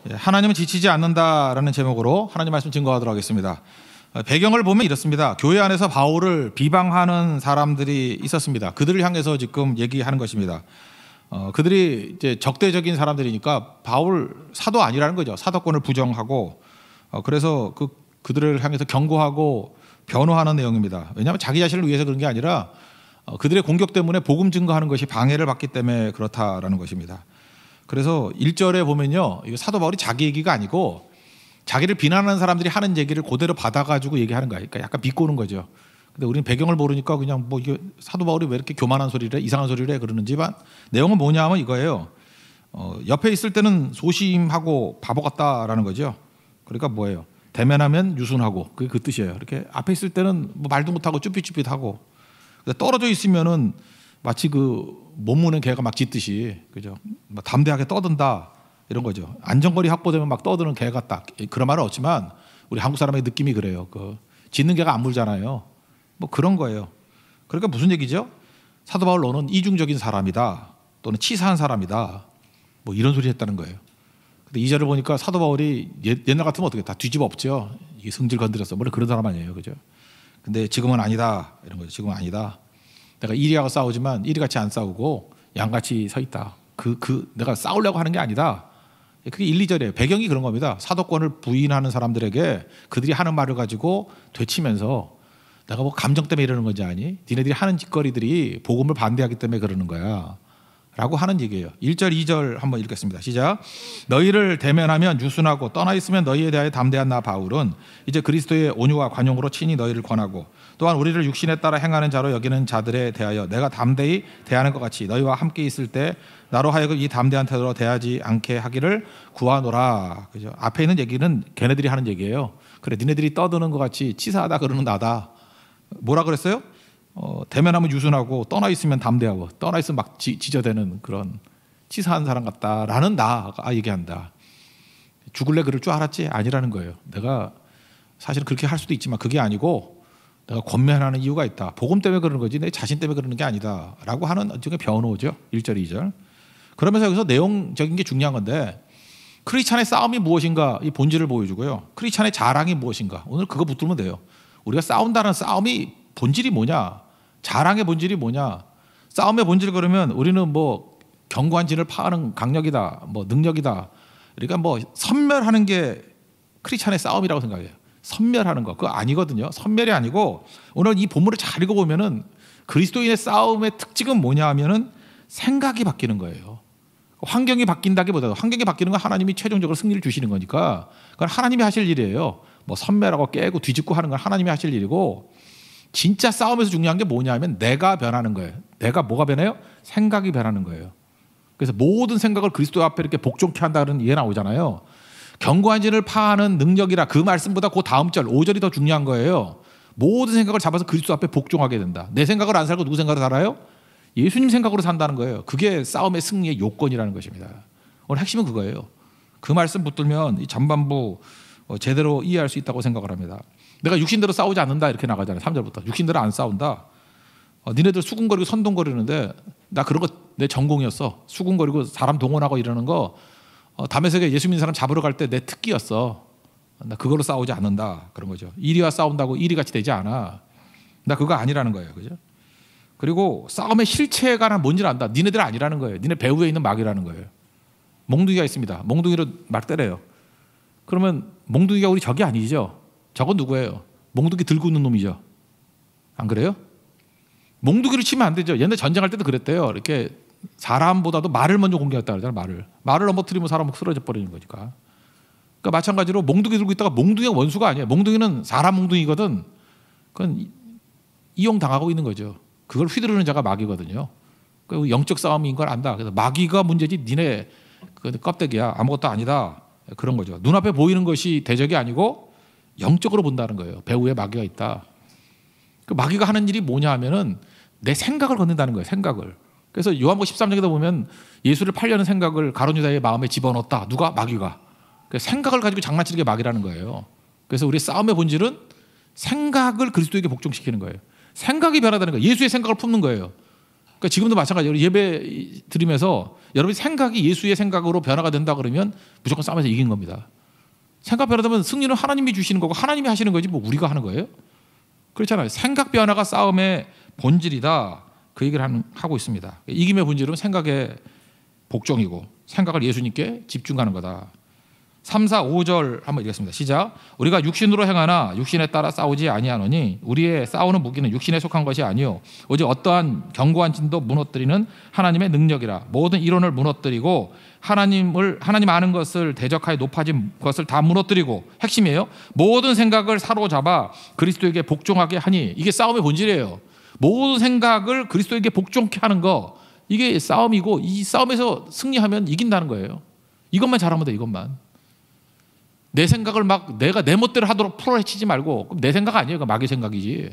하나님은 지치지 않는다라는 제목으로 하나님 말씀 증거하도록 하겠습니다. 배경을 보면 이렇습니다. 교회 안에서 바울을 비방하는 사람들이 있었습니다. 그들을 향해서 지금 얘기하는 것입니다. 그들이 이제 적대적인 사람들이니까 바울 사도 아니라는 거죠. 사도권을 부정하고 그래서 그들을 향해서 경고하고 변호하는 내용입니다. 왜냐하면 자기 자신을 위해서 그런 게 아니라 그들의 공격 때문에 복음 증거하는 것이 방해를 받기 때문에 그렇다라는 것입니다. 그래서 1절에 보면요, 이거 사도 바울이 자기 얘기가 아니고 자기를 비난하는 사람들이 하는 얘기를 그대로 받아가지고 얘기하는 거예요. 그러니까 약간 비꼬는 거죠. 근데 우리는 배경을 모르니까 그냥 뭐 이게 사도 바울이 왜 이렇게 교만한 소리를 해, 이상한 소리를 해 그러는지만 내용은 뭐냐 하면 이거예요. 옆에 있을 때는 소심하고 바보 같다라는 거죠. 그러니까 뭐예요? 대면하면 유순하고 그게 그 뜻이에요. 이렇게 앞에 있을 때는 뭐 말도 못하고 쭈삣쭈삣하고 떨어져 있으면은 마치 그 못 무는 개가 막 짖듯이, 그죠? 막 담대하게 떠든다 이런 거죠. 안전거리 확보되면 막 떠드는 개 같다. 그런 말은 없지만 우리 한국 사람의 느낌이 그래요. 짖는 개가 안 물잖아요. 뭐 그런 거예요. 그러니까 무슨 얘기죠? 사도 바울 너는 이중적인 사람이다, 또는 치사한 사람이다, 뭐 이런 소리 했다는 거예요. 근데 2절을 보니까 사도 바울이 옛날 같으면 어떻게 다 뒤집어 엎죠. 이게 성질 건드렸어. 원래 그런 사람 아니에요, 그죠? 근데 지금은 아니다 이런 거죠. 지금은 아니다. 내가 이리하고 싸우지만 이리같이 안 싸우고 양같이 서 있다. 내가 싸우려고 하는 게 아니다. 그게 1, 2절이에요. 배경이 그런 겁니다. 사도권을 부인하는 사람들에게 그들이 하는 말을 가지고 되치면서 내가 뭐 감정 때문에 이러는 건지 아니? 니네들이 하는 짓거리들이 복음을 반대하기 때문에 그러는 거야 라고 하는 얘기예요. 1절 2절 한번 읽겠습니다. 시작. 너희를 대면하면 유순하고 떠나 있으면 너희에 대하여 담대한 나 바울은 이제 그리스도의 온유와 관용으로 친히 너희를 권하고 또한 우리를 육신에 따라 행하는 자로 여기는 자들에 대하여 내가 담대히 대하는 것 같이 너희와 함께 있을 때 나로 하여금 이 담대한 태도로 대하지 않게 하기를 구하노라. 그죠? 앞에 있는 얘기는 걔네들이 하는 얘기예요. 그래, 니네들이 떠드는 것 같이 치사하다 그러는 나다. 뭐라 그랬어요? 대면하면 유순하고 떠나 있으면 담대하고 떠나 있으면 막 지저대는 그런 치사한 사람 같다라는 나가 얘기한다. 죽을래 그럴 줄 알았지? 아니라는 거예요. 내가 사실은 그렇게 할 수도 있지만 그게 아니고 내가 권면하는 이유가 있다. 복음 때문에 그러는 거지 내 자신 때문에 그러는 게 아니다 라고 하는 일종의 변호죠. 1절 2절. 그러면서 여기서 내용적인 게 중요한 건데 크리스찬의 싸움이 무엇인가 이 본질을 보여주고요. 크리스찬의 자랑이 무엇인가 오늘 그거 붙들면 돼요. 우리가 싸운다는 싸움이 본질이 뭐냐, 자랑의 본질이 뭐냐. 싸움의 본질 그러면 우리는 뭐 견고한 진을 파하는 강력이다, 뭐 능력이다. 그러니까 뭐 선멸하는 게 크리스찬의 싸움이라고 생각해요. 선멸하는 거 그거 아니거든요. 선멸이 아니고 오늘 이 본문을 잘 읽어보면은 그리스도인의 싸움의 특징은 뭐냐 하면은 생각이 바뀌는 거예요. 환경이 바뀐다기보다도 환경이 바뀌는 건 하나님이 최종적으로 승리를 주시는 거니까 그건 하나님이 하실 일이에요. 뭐 선멸하고 깨고 뒤집고 하는 건 하나님이 하실 일이고 진짜 싸움에서 중요한 게 뭐냐 하면 내가 변하는 거예요. 내가 뭐가 변해요? 생각이 변하는 거예요. 그래서 모든 생각을 그리스도 앞에 이렇게 복종케 한다는 이해 나오잖아요. 견고한 진을 파하는 능력이라 그 말씀보다 그 다음 절 5절이 더 중요한 거예요. 모든 생각을 잡아서 그리스도 앞에 복종하게 된다. 내 생각을 안 살고 누구 생각으로 살아요? 예수님 생각으로 산다는 거예요. 그게 싸움의 승리의 요건이라는 것입니다. 오늘 핵심은 그거예요. 그 말씀 붙들면 이 전반부 제대로 이해할 수 있다고 생각을 합니다. 내가 육신대로 싸우지 않는다 이렇게 나가잖아요. 3절부터 육신대로 안 싸운다. 니네들 수군거리고 선동거리는데 나 그런 거 내 전공이었어. 수군거리고 사람 동원하고 이러는 거 다메섹에 예수 믿는 사람 잡으러 갈 때 내 특기였어. 나 그걸로 싸우지 않는다 그런 거죠. 이리와 싸운다고 이리같이 되지 않아. 나 그거 아니라는 거예요. 그죠? 그리고 싸움의 실체가 뭔지를 안다. 니네들 아니라는 거예요. 니네 배후에 있는 마귀라는 거예요. 몽둥이가 있습니다. 몽둥이로 막 때려요. 그러면 몽둥이가 우리 적이 아니죠. 적은 누구예요? 몽둥이 들고 있는 놈이죠. 안 그래요? 몽둥이를 치면 안 되죠. 옛날 전쟁할 때도 그랬대요. 이렇게 사람보다도 말을 먼저 공격했다 그러잖아요. 말을 넘어뜨리면 사람은 쓰러져 버리는 거니까. 그러니까 마찬가지로 몽둥이 들고 있다가 몽둥이가 원수가 아니에요. 몽둥이는 사람 몽둥이거든. 그건 이용당하고 있는 거죠. 그걸 휘두르는 자가 마귀거든요. 그 영적 싸움인 걸 안다. 그래서 마귀가 문제지 니네 그 껍데기야. 아무것도 아니다. 그런 거죠. 눈앞에 보이는 것이 대적이 아니고 영적으로 본다는 거예요. 배후에 마귀가 있다. 그 마귀가 하는 일이 뭐냐 하면은 내 생각을 건넨다는 거예요. 생각을. 그래서 요한복음 13장에도 보면 예수를 팔려는 생각을 가룟 유다의 마음에 집어넣었다. 누가? 마귀가. 생각을 가지고 장난치는 게 마귀라는 거예요. 그래서 우리 싸움의 본질은 생각을 그리스도에게 복종시키는 거예요. 생각이 변하다는 거예요. 예수의 생각을 품는 거예요. 그러니까 지금도 마찬가지로 예배 드리면서 여러분이 생각이 예수의 생각으로 변화가 된다 그러면 무조건 싸움에서 이긴 겁니다. 생각 변화되면 승리는 하나님이 주시는 거고 하나님이 하시는 거지 뭐 우리가 하는 거예요? 그렇잖아요. 생각 변화가 싸움의 본질이다. 그 얘기를 하고 있습니다. 이김의 본질은 생각의 복종이고 생각을 예수님께 집중하는 거다. 3, 4, 5절 한번 읽겠습니다. 시작. 우리가 육신으로 행하나 육신에 따라 싸우지 아니하노니 우리의 싸우는 무기는 육신에 속한 것이 아니요 오직 어떠한 견고한 진도 무너뜨리는 하나님의 능력이라. 모든 이론을 무너뜨리고 하나님 아는 것을 대적하여 높아진 것을 다 무너뜨리고, 핵심이에요. 모든 생각을 사로잡아 그리스도에게 복종하게 하니. 이게 싸움의 본질이에요. 모든 생각을 그리스도에게 복종케 하는 거, 이게 싸움이고 이 싸움에서 승리하면 이긴다는 거예요. 이것만 잘하면 돼. 이것만. 내 생각을 막 내가 내 멋대로 하도록 풀어헤치지 말고, 그럼 내 생각 아니에요. 마귀 생각이지.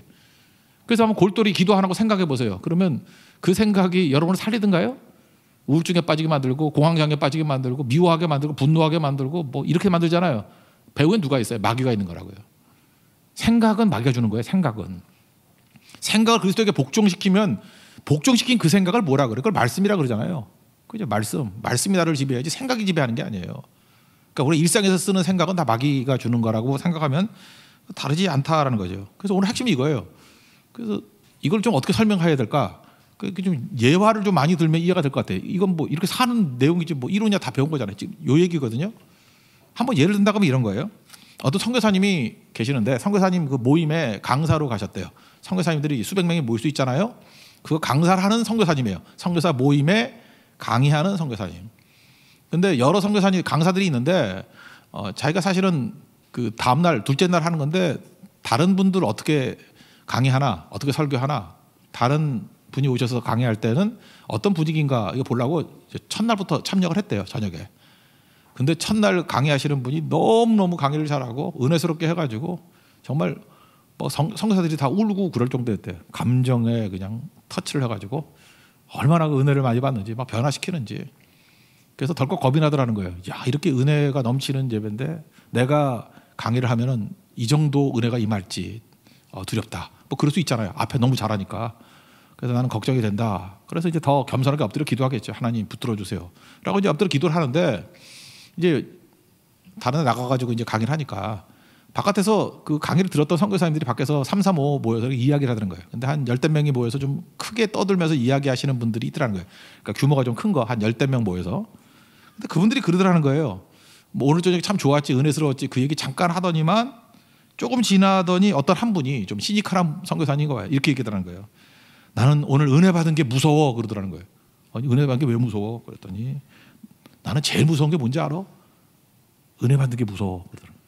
그래서 한번 골똘히 기도 안 하고 생각해 보세요. 그러면 그 생각이 여러분을 살리든가요? 우울증에 빠지게 만들고, 공황장애에 빠지게 만들고, 미워하게 만들고, 분노하게 만들고, 뭐 이렇게 만들잖아요. 배후엔 누가 있어요? 마귀가 있는 거라고요. 생각은 마귀가 주는 거예요. 생각을 그리스도에게 복종시키면, 복종시킨 그 생각을 뭐라 그래? 그걸 말씀이라 그러잖아요. 그죠? 말씀이 나를 지배해야지 생각이 지배하는 게 아니에요. 그러니까 우리 일상에서 쓰는 생각은 다 마귀가 주는 거라고 생각하면 다르지 않다라는 거죠. 그래서 오늘 핵심이 이거예요. 그래서 이걸 좀 어떻게 설명해야 될까? 좀 예화를 좀 많이 들면 이해가 될 것 같아요. 이건 뭐 이렇게 사는 내용이지 뭐 이론이야 다 배운 거잖아요. 지금 요 얘기거든요. 한번 예를 든다고 하면 이런 거예요. 어떤 선교사님이 계시는데 선교사님 그 모임에 강사로 가셨대요. 선교사님들이 수백 명이 모일 수 있잖아요. 그거 강사를 하는 선교사님이에요. 선교사 모임에 강의하는 선교사님. 근데 여러 선교사님 강사들이 있는데 자기가 사실은 그 다음 날 둘째 날 하는 건데 다른 분들 어떻게 강의하나 어떻게 설교하나 다른 분이 오셔서 강의할 때는 어떤 분위기인가 이거 보려고 첫날부터 참여를 했대요. 저녁에. 근데 첫날 강의하시는 분이 너무너무 강의를 잘하고 은혜스럽게 해가지고 정말 뭐 선교사들이 다 울고 그럴 정도였대요. 감정에 그냥 터치를 해가지고 얼마나 그 은혜를 많이 받는지 막 변화시키는지. 그래서 덜컥 겁이 나더라는 거예요. 야, 이렇게 은혜가 넘치는 예배인데 내가 강의를 하면은 이 정도 은혜가 임할지 두렵다. 뭐 그럴 수 있잖아요. 앞에 너무 잘하니까. 그래서 나는 걱정이 된다. 그래서 이제 더 겸손하게 엎드려 기도하겠죠. 하나님 붙들어 주세요. 라고 이제 엎드려 기도를 하는데 이제 다른 데 나가가지고 이제 강의를 하니까 바깥에서 그 강의를 들었던 선교사님들이 밖에서 3, 3, 5 모여서 이야기를 하더라는 거예요. 근데 한 10대 명이 모여서 좀 크게 떠들면서 이야기하시는 분들이 있더라는 거예요. 그러니까 규모가 좀 큰 거 한 10대 명 모여서. 근데 그분들이 그러더라는 거예요. 뭐 오늘 저녁에 참 좋았지, 은혜스러웠지 그 얘기 잠깐 하더니만 조금 지나더니 어떤 한 분이 좀 시니컬한 선교사님인 거예요. 이렇게 얘기하더라는 거예요. 나는 오늘 은혜 받은 게 무서워 그러더라는 거예요. 아니 은혜 받은 게 왜 무서워? 그랬더니 나는 제일 무서운 게 뭔지 알아? 은혜 받는 게 무서워 그러더라는 거예요.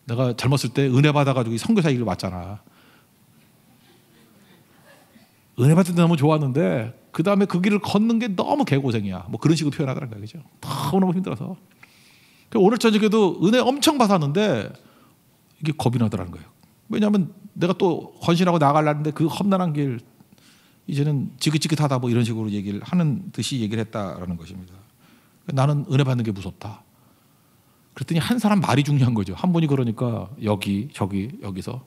내가 젊었을 때 은혜 받아가지고 이 선교사 일을 왔잖아. 은혜 받을 때 너무 좋았는데 그 다음에 그 길을 걷는 게 너무 개고생이야. 뭐 그런 식으로 표현하더라는 거예요. 그죠? 너무너무 힘들어서. 오늘 저녁에도 은혜 엄청 받았는데 이게 겁이 나더라는 거예요. 왜냐하면 내가 또 헌신하고 나가려는데 그 험난한 길 이제는 지긋지긋하다 뭐 이런 식으로 얘기를 하는 듯이 얘기를 했다라는 것입니다. 나는 은혜 받는 게 무섭다. 그랬더니 한 사람 말이 중요한 거죠. 한 분이 그러니까 여기 저기 여기서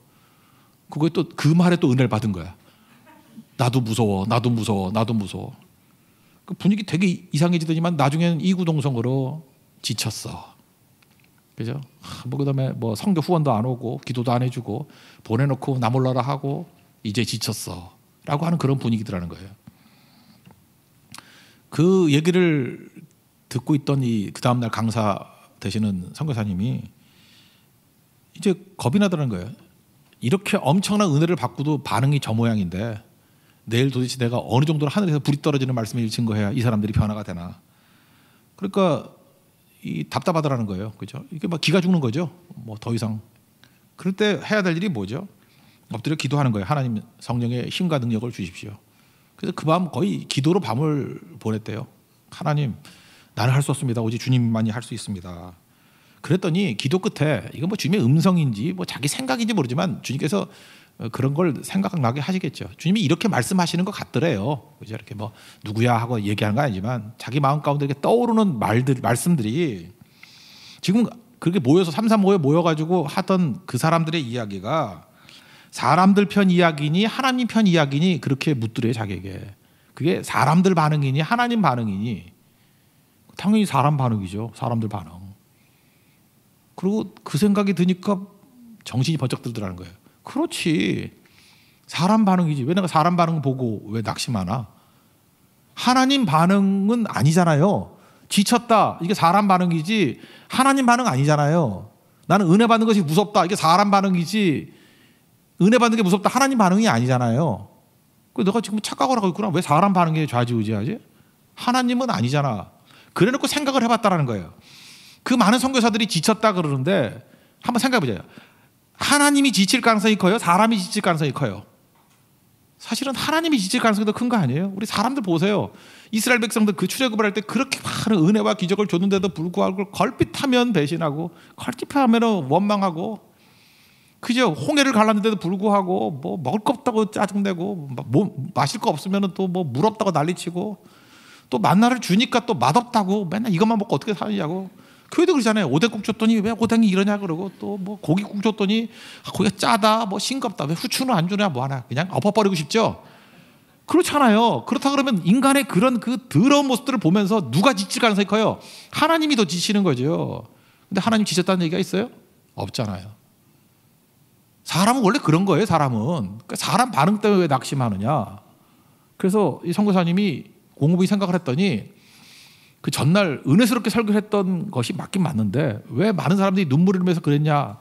그거에 또 그 말에 또 은혜를 받은 거야. 나도 무서워, 나도 무서워, 나도 무서워. 그 분위기 되게 이상해지더니만 나중에는 이구동성으로 지쳤어. 그죠? 뭐 그다음에 뭐 선교 후원도 안 오고 기도도 안 해주고 보내놓고 나 몰라라 하고 이제 지쳤어라고 하는 그런 분위기더라는 거예요. 그 얘기를 듣고 있던 그 다음 날 강사 되시는 선교사님이 이제 겁이 나더라는 거예요. 이렇게 엄청난 은혜를 받고도 반응이 저 모양인데 내일 도대체 내가 어느 정도로 하늘에서 불이 떨어지는 말씀을 증거해야 이 사람들이 변화가 되나. 그러니까 이 답답하더라는 거예요. 그죠? 이게 막 기가 죽는 거죠. 뭐 더 이상. 그럴 때 해야 될 일이 뭐죠? 엎드려 기도하는 거예요. 하나님 성령의 힘과 능력을 주십시오. 그래서 그 밤 거의 기도로 밤을 보냈대요. 하나님 나는 할 수 없습니다. 오직 주님만이 할 수 있습니다. 그랬더니 기도 끝에 이건 뭐 주님의 음성인지 뭐 자기 생각인지 모르지만 주님께서 그런 걸 생각나게 하시겠죠. 주님이 이렇게 말씀하시는 것 같더래요. 그죠? 이렇게 뭐 누구야 하고 얘기하는 건 아니지만 자기 마음 가운데 이렇게 떠오르는 말씀들이 지금 그렇게 모여서 3, 3, 5에 모여가지고 하던 그 사람들의 이야기가 사람들 편 이야기니 하나님 편 이야기니 그렇게 묻더래요. 자기에게. 그게 사람들 반응이니 하나님 반응이니? 당연히 사람 반응이죠. 사람들 반응. 그리고 그 생각이 드니까 정신이 번쩍 들더라는 거예요. 그렇지. 사람 반응이지. 왜 내가 사람 반응 보고 왜 낙심하나? 하나님 반응은 아니잖아요. 지쳤다. 이게 사람 반응이지 하나님 반응 아니잖아요. 나는 은혜 받는 것이 무섭다. 이게 사람 반응이지 은혜 받는 게 무섭다. 하나님 반응이 아니잖아요. 내가 지금 착각을 하고 있구나. 왜 사람 반응에 좌지우지하지? 하나님은 아니잖아. 그래놓고 생각을 해봤다라는 거예요. 그 많은 선교사들이 지쳤다 그러는데 한번 생각해보자요. 하나님이 지칠 가능성이 커요? 사람이 지칠 가능성이 커요? 사실은 하나님이 지칠 가능성이 더 큰 거 아니에요? 우리 사람들 보세요. 이스라엘 백성들 그 출애굽을 할 때 그렇게 많은 은혜와 기적을 줬는데도 불구하고 걸핏하면 배신하고 걸핏하면 원망하고 그죠? 홍해를 갈랐는데도 불구하고 뭐 먹을 거 없다고 짜증내고 뭐 마실 거 없으면 또 뭐 물 없다고 난리치고 또 만나를 주니까 또 맛없다고 맨날 이것만 먹고 어떻게 사느냐고. 교회도 그러잖아요. 오뎅국 줬더니 왜 오뎅이 이러냐 그러고 또 뭐 고기국 줬더니 고기가 짜다 뭐 싱겁다 왜 후추는 안 주냐 뭐 하나 그냥 엎어버리고 싶죠. 그렇잖아요. 그렇다 그러면 인간의 그런 그 더러운 모습들을 보면서 누가 지칠 가능성이 커요? 하나님이 더 지치는 거죠. 근데 하나님 지쳤다는 얘기가 있어요? 없잖아요. 사람은 원래 그런 거예요. 사람은 사람 반응 때문에 왜 낙심하느냐. 그래서 이 선교사님이 공무원이 생각을 했더니 그 전날 은혜스럽게 설교를 했던 것이 맞긴 맞는데 왜 많은 사람들이 눈물을 흘리면서 그랬냐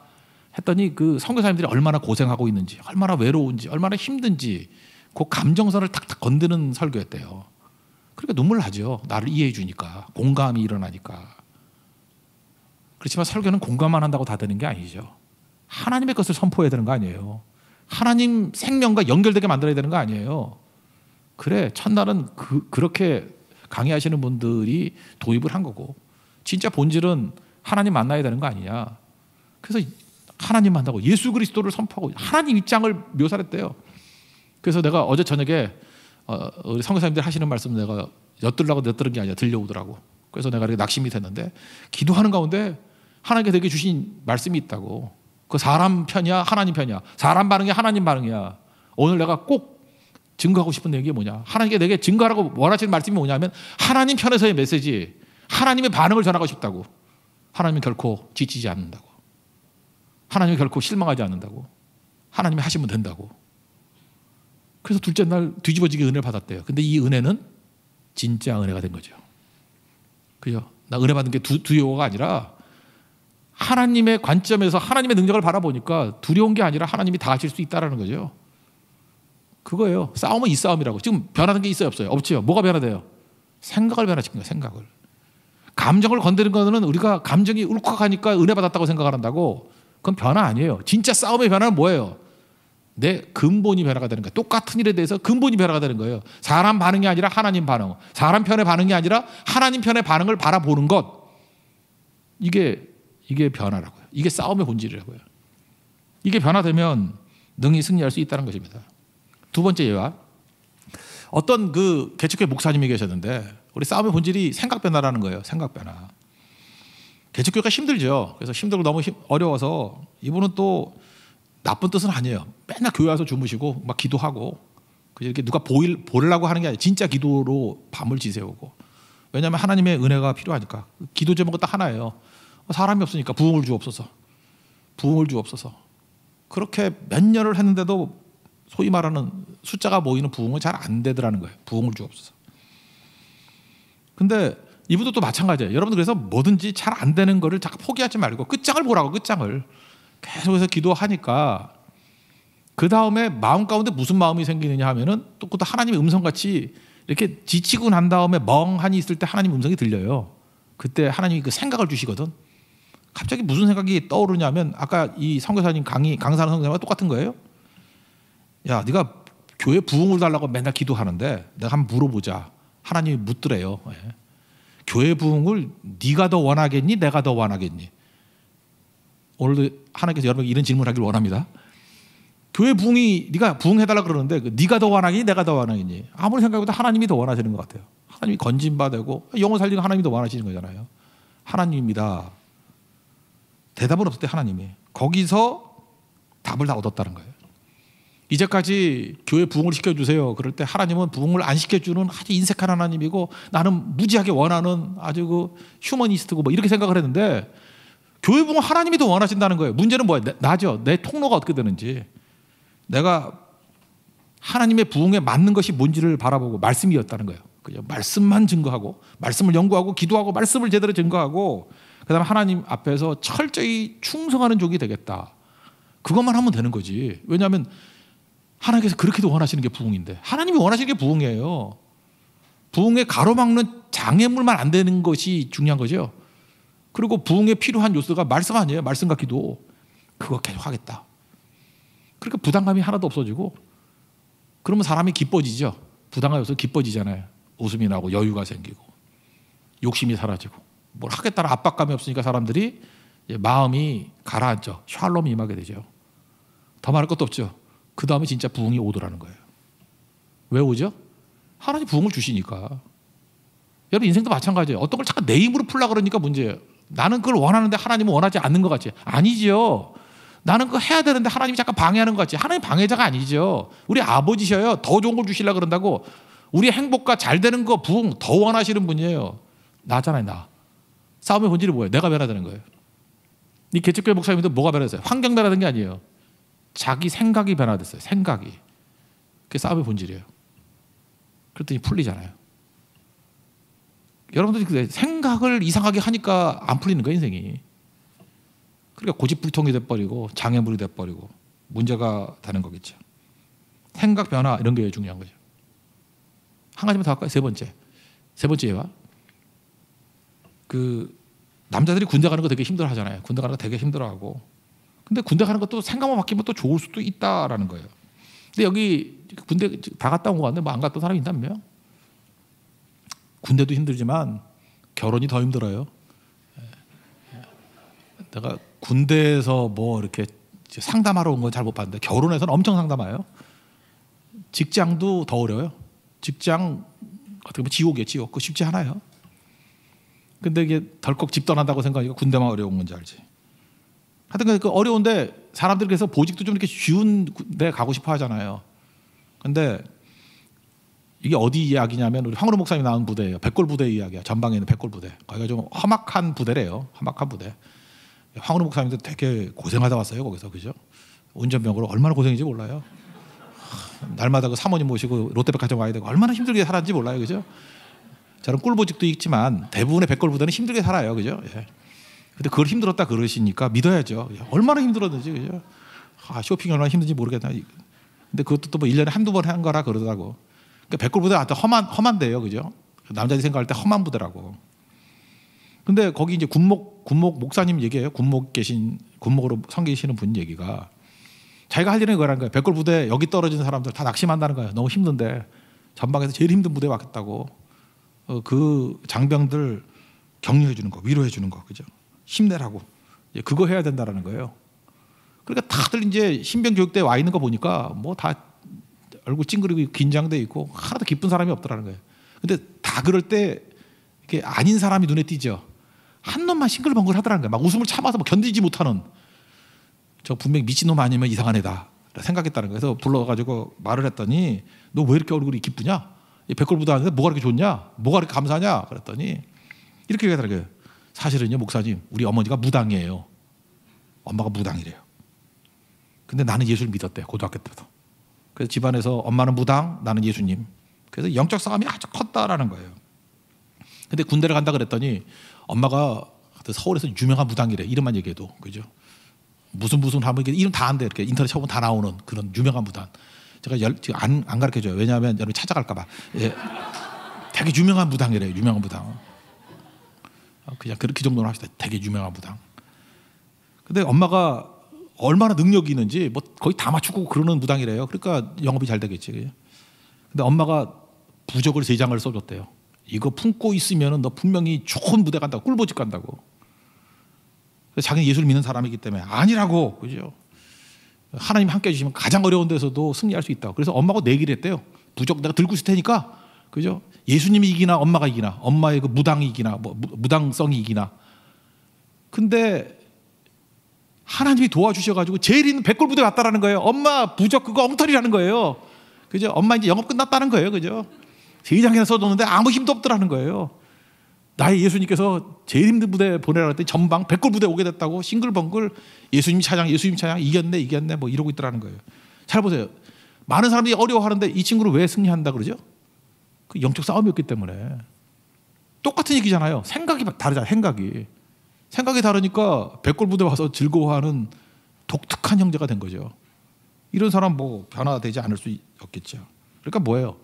했더니 그 선교사님들이 얼마나 고생하고 있는지 얼마나 외로운지 얼마나 힘든지 그 감정선을 탁탁 건드는 설교였대요. 그러니까 눈물 나죠. 나를 이해해 주니까 공감이 일어나니까. 그렇지만 설교는 공감만 한다고 다 되는 게 아니죠. 하나님의 것을 선포해야 되는 거 아니에요. 하나님 생명과 연결되게 만들어야 되는 거 아니에요. 그래 첫날은 그렇게 강의하시는 분들이 도입을 한 거고 진짜 본질은 하나님 만나야 되는 거 아니냐. 그래서 하나님 만나고 예수 그리스도를 선포하고 하나님 입장을 묘사했대요. 그래서 내가 어제 저녁에 우리 선교사님들 하시는 말씀 내가 엿들으려고 엿들은 게 아니라 들려오더라고. 그래서 내가 이렇게 낙심이 됐는데 기도하는 가운데 하나님께 내게 주신 말씀이 있다고. 그 사람 편이야 하나님 편이야. 사람 반응이야 하나님 반응이야. 오늘 내가 꼭 증거하고 싶은 얘기가 뭐냐. 하나님께 내게 증거하라고 원하시는 말씀이 뭐냐면 하나님 편에서의 메시지 하나님의 반응을 전하고 싶다고. 하나님은 결코 지치지 않는다고. 하나님은 결코 실망하지 않는다고. 하나님이 하시면 된다고. 그래서 둘째 날 뒤집어지게 은혜를 받았대요. 근데 이 은혜는 진짜 은혜가 된 거죠. 그죠? 나 은혜 받은 게 두려워가 아니라 하나님의 관점에서 하나님의 능력을 바라보니까 두려운 게 아니라 하나님이 다 하실 수 있다는 거죠. 그거예요. 싸움은 이 싸움이라고. 지금 변하는 게 있어요 없어요? 없지요. 뭐가 변화돼요? 생각을 변화시킨 거예요. 생각을. 감정을 건드리는 거는 우리가 감정이 울컥하니까 은혜 받았다고 생각을 한다고. 그건 변화 아니에요. 진짜 싸움의 변화는 뭐예요? 내 근본이 변화가 되는 거예요. 똑같은 일에 대해서 근본이 변화가 되는 거예요. 사람 반응이 아니라 하나님 반응. 사람 편의 반응이 아니라 하나님 편의 반응을 바라보는 것. 이게 변화라고요. 이게 싸움의 본질이라고요. 이게 변화되면 능히 승리할 수 있다는 것입니다. 두 번째 예화. 어떤 그 개척교회 목사님이 계셨는데 우리 싸움의 본질이 생각 변화라는 거예요. 생각 변화. 개척교회가 힘들죠. 그래서 힘들고 너무 어려워서 이분은 또 나쁜 뜻은 아니에요. 맨날 교회 와서 주무시고 막 기도하고 이렇게 누가 보려고 하는 게 아니라 진짜 기도로 밤을 지새우고. 왜냐하면 하나님의 은혜가 필요하니까. 기도 제목은 딱 하나예요. 사람이 없으니까 부흥을 주옵소서. 부흥을 주옵소서. 그렇게 몇 년을 했는데도 소위 말하는 숫자가 모이는 부흥은 잘 안 되더라는 거예요. 부흥을 주옵소서. 근데 이분도 또 마찬가지예요. 여러분들 그래서 뭐든지 잘 안 되는 거를 자꾸 포기하지 말고 끝장을 보라고. 끝장을. 계속해서 기도하니까 그 다음에 마음 가운데 무슨 마음이 생기느냐 하면은 또 하나님의 음성같이 이렇게 지치고 난 다음에 멍하니 있을 때 하나님 음성이 들려요. 그때 하나님이 그 생각을 주시거든. 갑자기 무슨 생각이 떠오르냐면 아까 이 선교사님 강사하는 선교사님과 똑같은 거예요. 야, 네가 교회 부흥을 달라고 맨날 기도하는데 내가 한번 물어보자. 하나님이 묻더래요. 예. 교회 부흥을 네가 더 원하겠니? 내가 더 원하겠니? 오늘도 하나님께서 여러분에게 이런 질문을 하길 원합니다. 교회 부흥이 네가 부흥해달라 그러는데 네가 더 원하겠니? 내가 더 원하겠니? 아무리 생각해도 하나님이 더 원하시는 것 같아요. 하나님이 건진받고 영혼 살리는 하나님이 더 원하시는 거잖아요. 하나님입니다. 대답은 없을 때 하나님이. 거기서 답을 다 얻었다는 거예요. 이제까지 교회 부흥을 시켜주세요. 그럴 때 하나님은 부흥을 안 시켜주는 아주 인색한 하나님이고 나는 무지하게 원하는 아주 그 휴머니스트고 뭐 이렇게 생각을 했는데 교회 부흥 하나님이 더 원하신다는 거예요. 문제는 뭐예요? 나죠. 내 통로가 어떻게 되는지. 내가 하나님의 부흥에 맞는 것이 뭔지를 바라보고 말씀이었다는 거예요. 그죠? 말씀만 증거하고 말씀을 연구하고 기도하고 말씀을 제대로 증거하고 그다음에 하나님 앞에서 철저히 충성하는 종이 되겠다. 그것만 하면 되는 거지. 왜냐하면 하나님께서 그렇게도 원하시는 게 부흥인데 하나님이 원하시는 게 부흥이에요. 부흥에 가로막는 장애물만 안 되는 것이 중요한 거죠. 그리고 부흥에 필요한 요소가 말씀 아니에요. 말씀과 기도. 그거 계속 하겠다. 그러니까 부담감이 하나도 없어지고 그러면 사람이 기뻐지죠. 부담감이 없어서 기뻐지잖아요. 웃음이 나고 여유가 생기고 욕심이 사라지고 뭘 하겠다는 압박감이 없으니까 사람들이 마음이 가라앉죠. 샬롬이 임하게 되죠. 더 말할 것도 없죠. 그 다음에 진짜 부흥이 오더라는 거예요. 왜 오죠? 하나님 부흥을 주시니까. 여러분 인생도 마찬가지예요. 어떤 걸 자꾸 내 힘으로 풀려고 그러니까 문제예요. 나는 그걸 원하는데 하나님은 원하지 않는 것 같지? 아니죠. 나는 그거 해야 되는데 하나님이 잠깐 방해하는 것 같지? 하나님 방해자가 아니죠. 우리 아버지셔요. 더 좋은 걸 주시려고 그런다고. 우리 행복과 잘 되는 거 부흥 더 원하시는 분이에요. 나잖아요. 나. 싸움의 본질이 뭐예요? 내가 변화되는 거예요. 이 개척교회 목사님도 뭐가 변화됐어요? 환경 변화된 게 아니에요. 자기 생각이 변화됐어요. 생각이. 그게 싸움의 본질이에요. 그랬더니 풀리잖아요. 여러분들이 생각을 이상하게 하니까 안 풀리는 거예요. 인생이. 그러니까 고집불통이 돼버리고 장애물이 돼버리고 문제가 되는 거겠죠. 생각 변화 이런 게 중요한 거죠. 한 가지만 더 할까요? 세 번째 예화. 그 남자들이 군대 가는 거 되게 힘들어하잖아요. 군대 가는 거 되게 힘들어하고. 근데 군대 가는 것도 생각만 바뀌면 또 좋을 수도 있다라는 거예요. 근데 여기 군대 다 갔다 온 거 같는데 뭐 안 갔던 사람이 있다며? 군대도 힘들지만 결혼이 더 힘들어요. 내가 군대에서 뭐 이렇게 상담하러 온 건 잘 못 봤는데 결혼해서는 엄청 상담해요. 직장도 더 어려워요. 직장 어떻게 보면 지옥이에요. 지옥. 그거 쉽지 않아요. 근데 이게 덜컥 집 떠난다고 생각하니까 군대만 어려운 건지 알지. 하여튼 그 어려운데 사람들이 그래서 보직도 좀 이렇게 쉬운 데 가고 싶어 하잖아요. 근데 이게 어디 이야기냐면 우리 황우로 목사님이 나온 부대예요. 백골 부대 이야기야. 전방에 있는 백골 부대. 거기가 좀 험악한 부대래요. 험악한 부대. 황우로 목사님도 되게 고생하다 왔어요. 거기서. 그죠? 운전병으로 얼마나 고생인지 몰라요. 날마다 그 사모님 모시고 롯데백화점 와야 되고 얼마나 힘들게 살았는지 몰라요. 그죠? 저는 꿀보직도 있지만 대부분의 백골 부대는 힘들게 살아요. 그죠? 예. 근데 그걸 힘들었다 그러시니까 믿어야죠. 얼마나 힘들었는지. 그죠? 쇼핑이 얼마나 힘든지 모르겠다. 근데 그것도 또 뭐 1년에 한두 번 한 거라 그러더라고. 그러니까 백골 부대가 험한데요. 그죠? 남자들이 생각할 때 험한 부대라고. 근데 거기 이제 군목 목사님 얘기예요. 군목으로 섬기시는 분 얘기가 자기가 할 일은 그거라는 거예요. 백골 부대 여기 떨어진 사람들 다 낙심한다는 거예요. 너무 힘든데 전방에서 제일 힘든 부대에 왔겠다고. 그 장병들 격려해 주는 거, 위로해 주는 거, 그죠? 힘내라고. 그거 해야 된다라는 거예요. 그러니까 다들 이제 신병 교육대에 와 있는 거 보니까 뭐 다 얼굴 찡그리고 긴장돼 있고 하나도 기쁜 사람이 없더라는 거예요. 근데 다 그럴 때 이게 아닌 사람이 눈에 띄죠. 한 놈만 싱글벙글 하더라는 거예요. 막 웃음을 참아서 뭐 견디지 못하는. 저 분명히 미친놈 아니면 이상한 애다 생각했다는 거예요. 그래서 불러가지고 말을 했더니 너 왜 이렇게 얼굴이 기쁘냐? 백골부도 하는데 뭐가 이렇게 좋냐? 뭐가 이렇게 감사하냐? 그랬더니 이렇게 얘기하더라고요. 사실은요 목사님 우리 어머니가 무당이에요. 엄마가 무당이래요. 근데 나는 예수를 믿었대. 고등학교 때부터. 그래서 집안에서 엄마는 무당, 나는 예수님. 그래서 영적 싸움이 아주 컸다라는 거예요. 근데 군대를 간다 그랬더니 엄마가 서울에서 유명한 무당이래. 이름만 얘기해도. 그죠? 무슨 하면 이름 다 안 돼. 이렇게 인터넷 쳐보면 다 나오는 그런 유명한 무당. 제가 지금 안 가르쳐줘요. 왜냐하면 여러분 찾아갈까봐. 예. 되게 유명한 무당이래요. 유명한 무당. 그냥 그렇게 정도는 합시다. 되게 유명한 무당. 근데 엄마가 얼마나 능력이 있는지 뭐 거의 다 맞추고 그러는 무당이래요. 그러니까 영업이 잘 되겠지. 근데 엄마가 부적을 3장을 써줬대요. 이거 품고 있으면 너 분명히 좋은 부대 간다고. 꿀보직 간다고. 자기는 예수를 믿는 사람이기 때문에 아니라고. 그죠? 하나님 함께 해주시면 가장 어려운 데서도 승리할 수 있다고. 그래서 엄마가 내기를 했대요. 부적 내가 들고 있을 테니까. 그죠? 예수님이 이기나 엄마가 이기나 엄마의 그 무당이 이기나 뭐 무당성이 이기나. 근데 하나님이 도와주셔가지고 제일 있는 백골부대 왔다라는 거예요. 엄마 부적 그거 엉터리라는 거예요. 그죠? 엄마 이제 영업 끝났다는 거예요. 그죠? 세장이나 써줬는데 아무 힘도 없더라는 거예요. 나의 예수님께서 제일 힘든 부대 보내라고 했더니 전방 백골부대 오게 됐다고 싱글벙글 예수님 찬양 이겼네 뭐 이러고 있더라는 거예요. 잘 보세요. 많은 사람들이 어려워하는데 이 친구를 왜 승리한다 그러죠? 그 영적 싸움이었기 때문에. 똑같은 얘기잖아요. 생각이 다르잖아요. 생각이 다르니까 백골부대 와서 즐거워하는 독특한 형제가 된 거죠. 이런 사람 뭐 변화되지 않을 수 없겠죠. 그러니까 뭐예요?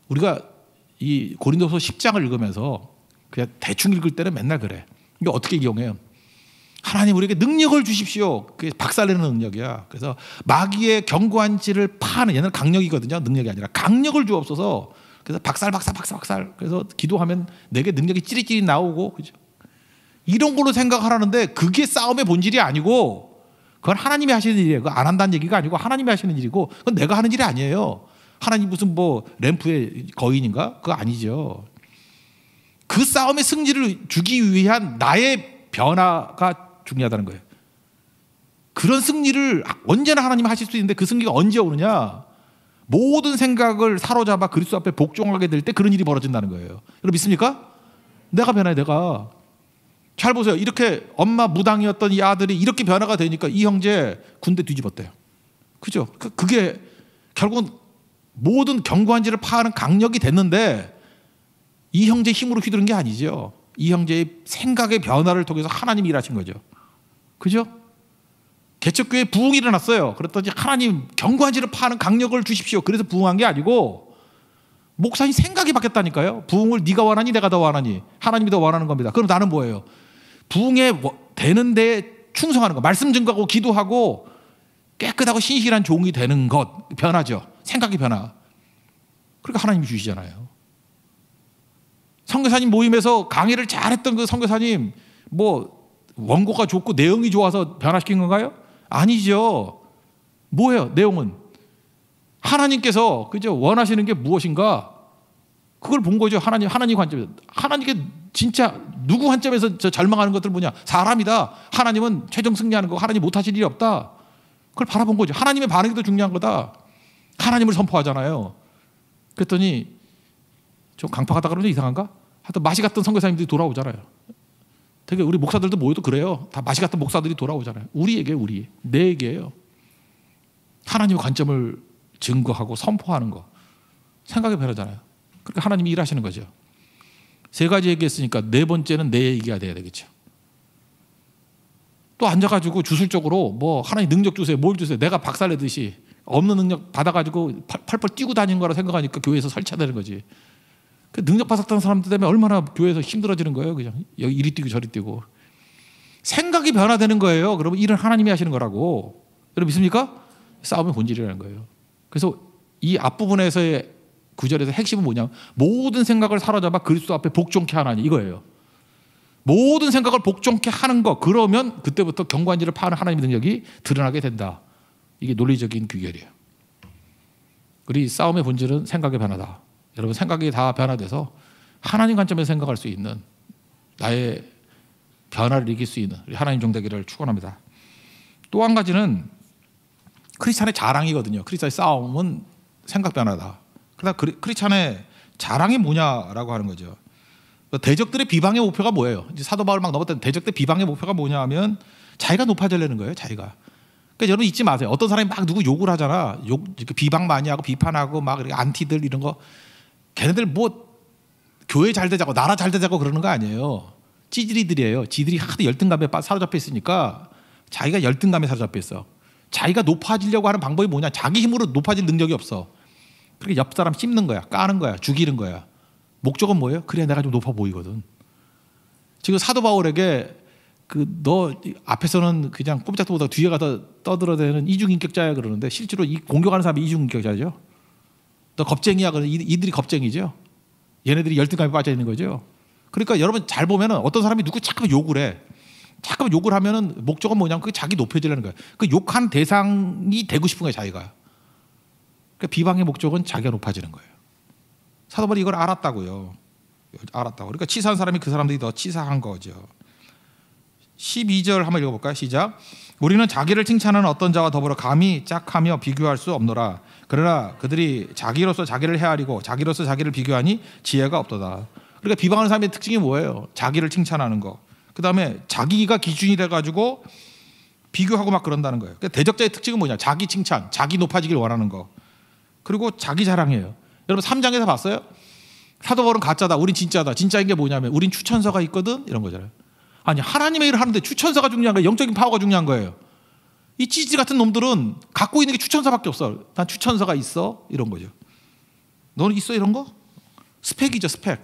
우리가 이 고린도서 10장을 읽으면서 그냥 대충 읽을 때는 맨날 그래. 이게 어떻게 이용해요? 하나님 우리에게 능력을 주십시오. 그게 박살내는 능력이야. 그래서 마귀의 견고한 질을 파는, 얘는 강력이거든요. 능력이 아니라 강력을 주옵소서. 그래서 박살. 그래서 기도하면 내게 능력이 찌릿찌릿 나오고, 그죠? 이런 걸로 생각하라는데 그게 싸움의 본질이 아니고 그건 하나님이 하시는 일이에요. 그거 안 한다는 얘기가 아니고 하나님이 하시는 일이고 그건 내가 하는 일이 아니에요. 하나님 무슨 뭐 램프의 거인인가? 그거 아니죠. 그 싸움의 승리를 주기 위한 나의 변화가 중요하다는 거예요. 그런 승리를 언제나 하나님이 하실 수 있는데 그 승리가 언제 오느냐? 모든 생각을 사로잡아 그리스도 앞에 복종하게 될 때 그런 일이 벌어진다는 거예요. 여러분 믿습니까? 내가 변해, 내가. 잘 보세요. 이렇게 엄마 무당이었던 이 아들이 이렇게 변화가 되니까 이 형제 군대 뒤집었대요. 그죠? 그게 결국은 모든 견고한지를 파하는 강력이 됐는데 이 형제의 힘으로 휘두른 게 아니죠. 이 형제의 생각의 변화를 통해서 하나님이 일하신 거죠. 그죠? 개척교회에 부흥이 일어났어요. 그랬더니 하나님 견고한지를 파하는 강력을 주십시오. 그래서 부흥한 게 아니고 목사님 생각이 바뀌었다니까요. 부흥을 네가 원하니 내가 더 원하니 하나님이 더 원하는 겁니다. 그럼 나는 뭐예요? 부흥에 되는 데에 충성하는 것, 말씀 증거하고 기도하고 깨끗하고 신실한 종이 되는 것, 변화죠. 생각이 변화. 그러니까 하나님이 주시잖아요. 선교사님 모임에서 강의를 잘했던 그 선교사님 뭐 원고가 좋고 내용이 좋아서 변화시킨 건가요? 아니죠. 뭐예요? 내용은 하나님께서 그죠? 원하시는 게 무엇인가? 그걸 본 거죠. 하나님 관점에서. 하나님께 진짜 누구 관점에서 저 절망하는 것들 뭐냐? 사람이다. 하나님은 최종 승리하는 거. 하나님 못하실 일이 없다. 그걸 바라본 거죠. 하나님의 반응이 더 중요한 거다. 하나님을 선포하잖아요. 그랬더니 좀 강팍하다 그러면 이상한가? 하여튼 맛이 갔던 선교사님들이 돌아오잖아요. 되게 우리 목사들도 모여도 그래요. 다 맛이 갔던 목사들이 돌아오잖아요. 내 얘기예요. 하나님의 관점을 증거하고 선포하는 거. 생각이 변하잖아요. 그러니까 하나님이 일하시는 거죠. 세 가지 얘기했으니까 네 번째는 내 얘기가 돼야 되겠죠. 또 앉아가지고 주술적으로 뭐 하나님 능력 주세요. 뭘 주세요. 내가 박살내듯이 없는 능력 받아가지고 펄펄 뛰고 다니는 거라 생각하니까 교회에서 설치되는 거지. 그 능력 받았던 사람들 때문에 얼마나 교회에서 힘들어지는 거예요. 그냥 여기 이리 뛰고 저리 뛰고. 생각이 변화되는 거예요. 그러면 일은 하나님이 하시는 거라고. 여러분 믿습니까? 싸움의 본질이라는 거예요. 그래서 이 앞부분에서의 구절에서 핵심은 뭐냐? 모든 생각을 사로잡아 그리스도 앞에 복종케 하나니 이거예요. 모든 생각을 복종케 하는 거. 그러면 그때부터 견고한지를 파는 하나님의 능력이 드러나게 된다. 이게 논리적인 규결이에요. 우리 싸움의 본질은 생각의 변화다. 여러분 생각이 다 변화돼서 하나님 관점에서 생각할 수 있는 나의 변화를 이길 수 있는 우리 하나님 종 되기를 축원합니다. 또 한 가지는 크리스찬의 자랑이거든요. 크리스찬의 싸움은 생각 변화다. 그러다 크리스찬의 자랑이 뭐냐라고 하는 거죠. 대적들의 비방의 목표가 뭐예요? 이제 사도 바울 막 넘었던 대적들 비방의 목표가 뭐냐 하면 자기가 높아지려는 거예요. 자기가. 그러니까 여러분 잊지 마세요. 어떤 사람이 막 누구 욕을 하잖아. 비방 많이 하고 비판하고 막 이렇게 안티들 이런 거. 걔네들 뭐 교회 잘 되자고 나라 잘 되자고 그러는 거 아니에요. 찌질이들이에요. 지들이 하도 열등감에 사로잡혀 있으니까 자기가 열등감에 사로잡혀 있어. 자기가 높아지려고 하는 방법이 뭐냐? 자기 힘으로 높아질 능력이 없어. 그렇게 옆 사람 씹는 거야, 까는 거야, 죽이는 거야. 목적은 뭐예요? 그래야 내가 좀 높아 보이거든. 지금 사도 바울에게 너 앞에서는 그냥 꼼짝도 못하고 뒤에 가서 떠들어대는 이중인격자야 그러는데 실제로 이 공격하는 사람이 이중인격자죠. 너 겁쟁이야 그러는 이들이 겁쟁이죠. 얘네들이 열등감에 빠져 있는 거죠. 그러니까 여러분 잘 보면은 어떤 사람이 누구 자꾸 욕을 해. 자꾸 욕을 하면은 목적은 뭐냐면 그게 자기 높여지려는 거야. 그 욕한 대상이 되고 싶은 거야 자기가. 그러니까 비방의 목적은 자기가 높아지는 거예요. 사도 바울이 이걸 알았다고요. 알았다고. 그러니까 치사한 사람이 그 사람들이 더 치사한 거죠. 12절 한번 읽어볼까요? 시작. 우리는 자기를 칭찬하는 어떤 자와 더불어 감히 짝하며 비교할 수 없노라. 그러나 그들이 자기로서 자기를 헤아리고 자기로서 자기를 비교하니 지혜가 없도다. 그러니까 비방하는 사람의 특징이 뭐예요? 자기를 칭찬하는 거. 그 다음에 자기가 기준이 돼가지고 비교하고 막 그런다는 거예요. 그러니까 대적자의 특징은 뭐냐? 자기 칭찬, 자기 높아지길 원하는 거. 그리고 자기 자랑이에요. 여러분 3장에서 봤어요? 사도 바울은 가짜다, 우린 진짜다. 진짜인 게 뭐냐면 우린 추천서가 있거든, 이런 거잖아요. 아니, 하나님의 일을 하는데 추천서가 중요한 거예요? 영적인 파워가 중요한 거예요? 이 찌질 같은 놈들은 갖고 있는 게 추천서밖에 없어. 난 추천서가 있어, 이런 거죠. 너는 있어, 이런 거? 스펙이죠, 스펙.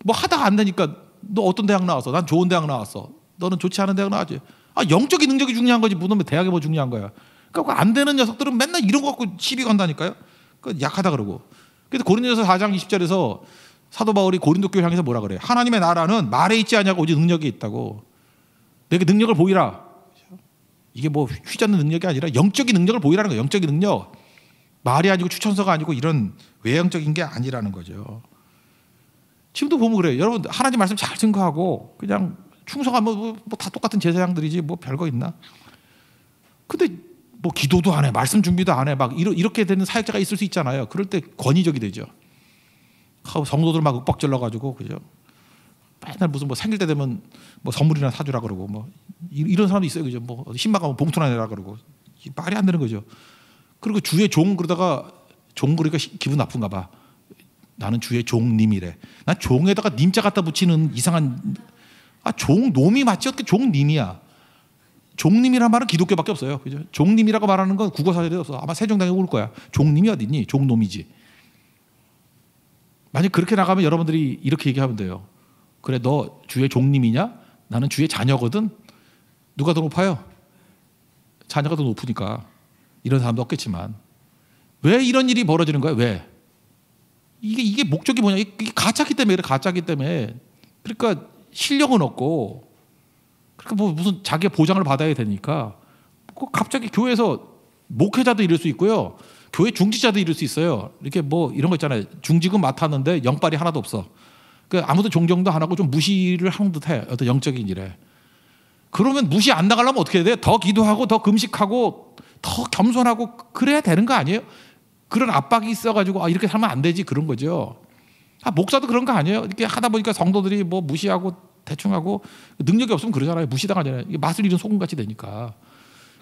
뭐 하다가 안 되니까 너 어떤 대학 나왔어? 난 좋은 대학 나왔어. 너는 좋지 않은 대학 나왔지. 아, 영적인 능력이 중요한 거지. 무덤에 대학이 뭐 중요한 거야. 그러니까 안 되는 녀석들은 맨날 이런 거 갖고 시비 건다니까요. 약하다 그러고. 그래서 고린도전서 4장 20절에서 사도 바울이 고린도 교회를 향해서 뭐라 그래요? 하나님의 나라는 말에 있지 않냐고 오직 능력이 있다고. 내게 능력을 보이라. 이게 뭐 휘젓는 능력이 아니라 영적인 능력을 보이라는 거예요. 영적인 능력. 말이 아니고 추천서가 아니고 이런 외형적인 게 아니라는 거죠. 지금도 보면 그래요. 여러분 하나님 말씀 잘 증거하고 그냥 충성하면 뭐 다 똑같은 제사장들이지 뭐 별거 있나? 근데 뭐 기도도 안 해, 말씀 준비도 안 해, 막 이렇게 되는 사역자가 있을 수 있잖아요. 그럴 때 권위적이 되죠. 성도들 막 윽박질러 가지고 그죠? 맨날 무슨 뭐 생길 때 되면 뭐 선물이나 사주라 그러고 뭐 이런 사람도 있어요, 그죠? 뭐 신방 가면 봉투나 내라 그러고 말이 안 되는 거죠. 그리고 주의 종 그러다가 종 그러니까 기분 나쁜가 봐. 나는 주의 종님이래. 난 종에다가 님자 갖다 붙이는 이상한 종놈이 맞지 어떻게 종님이야? 종님이란 말은 기독교밖에 없어요. 그죠? 종님이라고 말하는 건 국어사전에 없어. 아마 세종당에 올 거야. 종님이 어딨니? 종놈이지. 만약 그렇게 나가면 여러분들이 이렇게 얘기하면 돼요. 그래, 너 주의 종님이냐? 나는 주의 자녀거든. 누가 더 높아요? 자녀가 더 높으니까. 이런 사람도 없겠지만 왜 이런 일이 벌어지는 거야? 왜? 이게 목적이 뭐냐? 이게 가짜기 때문에 그래. 가짜기 때문에. 그러니까 실력은 없고 그러니까 뭐 무슨 자기가 보장을 받아야 되니까 갑자기 교회에서 목회자도 이럴 수 있고요. 교회 중직자도 이럴 수 있어요. 이렇게 뭐 이런 거 있잖아요. 중직은 맡았는데 영빨이 하나도 없어. 그러니까 아무도 존경도 안 하고 좀 무시를 하는 듯해. 어떤 영적인 일에. 그러면 무시 안 나가려면 어떻게 해야 돼? 더 기도하고 더 금식하고 더 겸손하고 그래야 되는 거 아니에요? 그런 압박이 있어가지고 이렇게 살면 안 되지 그런 거죠. 목사도 그런 거 아니에요? 이렇게 하다 보니까 성도들이 뭐 무시하고 대충하고 능력이 없으면 그러잖아요. 무시당하잖아요. 이게 맛을 잃은 소금같이 되니까.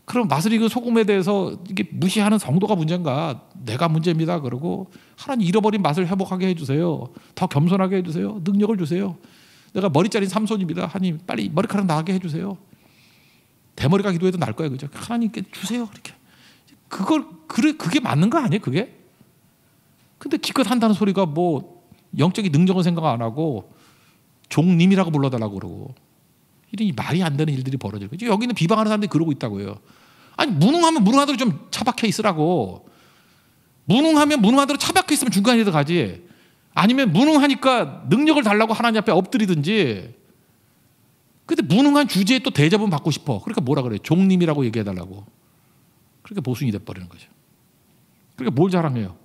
그럼 맛을 잃은 소금에 대해서 이게 무시하는 성도가 문제인가? 내가 문제입니다. 그러고 하나님 잃어버린 맛을 회복하게 해주세요. 더 겸손하게 해주세요. 능력을 주세요. 내가 머리 자린 삼손입니다. 하나님 빨리 머리카락 나게 해주세요. 대머리가 기도해도 날 거예요. 그죠? 하나님께 주세요. 이렇게. 그게 맞는 거 아니에요? 그게? 근데 기껏 한다는 소리가 뭐 영적인 능력은 생각 안 하고 종님이라고 불러달라고 그러고 이런 말이 안 되는 일들이 벌어지고 여기는 비방하는 사람들이 그러고 있다고요. 아니 무능하면 무능하대로 좀 차박해 있으라고. 무능하면 무능하대로 차박해 있으면 중간이라도 가지. 아니면 무능하니까 능력을 달라고 하나님 앞에 엎드리든지. 근데 무능한 주제에 또 대접은 받고 싶어. 그러니까 뭐라 그래? 종님이라고 얘기해달라고. 그러니까 모순이 돼버리는 거죠. 그러니까 뭘 자랑해요?